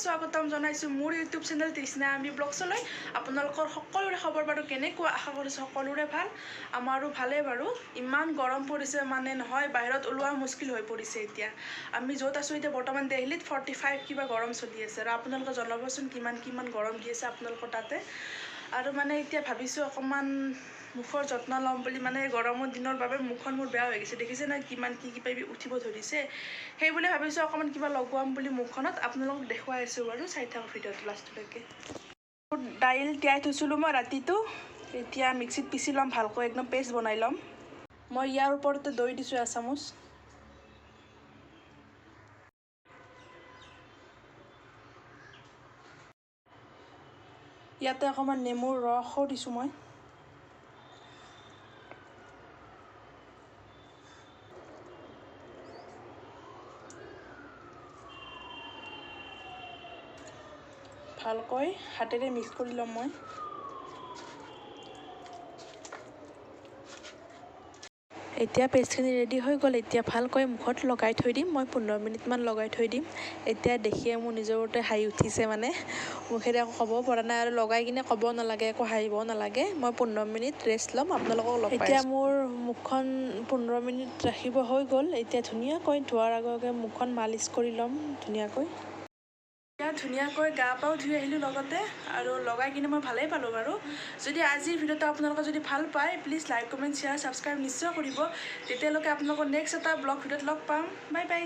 স্বাগতম জনাইছোঁ মোৰ ইউটিউব চেনেল তৃষ্ণা আমি ব্লগছলৈ। আপোনালোকৰ সকলোৰে খবৰ বাৰু কেনেকুৱা? আশা কৰিছোঁ সকলোৰে ভাল, আমাৰো ভালেই বাৰু। ইমান গৰম পৰিছে মানে নহয়, বাহিৰত ওলোৱা মুস্কিল হৈ পৰিছে এতিয়া। আমি য'ত আছোঁ এতিয়া বৰ্তমান দিল্লীত 45 কিবা গৰম চলি আছে, আৰু আপোনালোকে জনাবচোন কিমান গৰম দি আছে আপোনালোকৰ তাতে। আৰু মানে এতিয়া ভাবিছোঁ অকণমান মুখৰ যত্ন ল'ম বুলি, মানে গৰমৰ দিনৰ বাবে মুখখন মোৰ বেয়া হৈ গৈছে, দেখিছে নহয় কিমান কি কিবা উঠিব ধৰিছে। সেইবুলি ভাবিছোঁ অকণমান কিবা লগোৱাম বুলি মুখখনত, আপোনালোকক দেখুৱাই আছোঁ বাৰু, চাই থাকক ভিডিঅ'টো লাষ্টলৈকে। দাইল তিয়াই থৈছিলোঁ মই ৰাতিটো, এতিয়া মিক্সিত পিচি ল'ম ভালকৈ, একদম পেষ্ট বনাই ল'ম। মই ইয়াৰ ওপৰতে দৈ দিছোঁ এচামুচ। ইয়াতে অকণমান নেমুৰ ৰসো দিছোঁ মই। ভালকৈ হাতেৰে মিক্স কৰি ল'ম মই। এতিয়া পেষ্টখিনি ৰেডি হৈ গ'ল, এতিয়া ভালকৈ মুখত লগাই থৈ দিম মই, 15 মিনিটমান লগাই থৈ দিম। এতিয়া দেখিয়ে মোৰ নিজৰতে হাঁহি উঠিছে, মানে মুখেৰে একো ক'ব পৰা নাই, আৰু লগাই কিনে ক'ব নালাগে, একো হাঁহিবও নালাগে। মই 15 মিনিট ৰেষ্ট ল'ম, আপোনালোকক লগ পাই আছোঁ। এতিয়া মোৰ মুখখন 15 মিনিট ৰাখিব হৈ গ'ল, এতিয়া ধুনীয়াকৈ ধোৱাৰ আগে মুখখন মালিচ কৰি ল'ম ধুনীয়াকৈ। ধুনীয়াকৈ গা পাও ধুই আহিলোঁ লগতে, আৰু লগাই কিনে মই ভালেই পালোঁ বাৰু। যদি আজিৰ ভিডিঅ'টো আপোনালোকে যদি ভাল পায়, please like, comment, share, subscribe নিশ্চয় কৰিব। তেতিয়ালৈকে আপোনালোকৰ নেক্সট এটা ব্লগ ভিডিঅ'ত লগ পাম। Bye bye.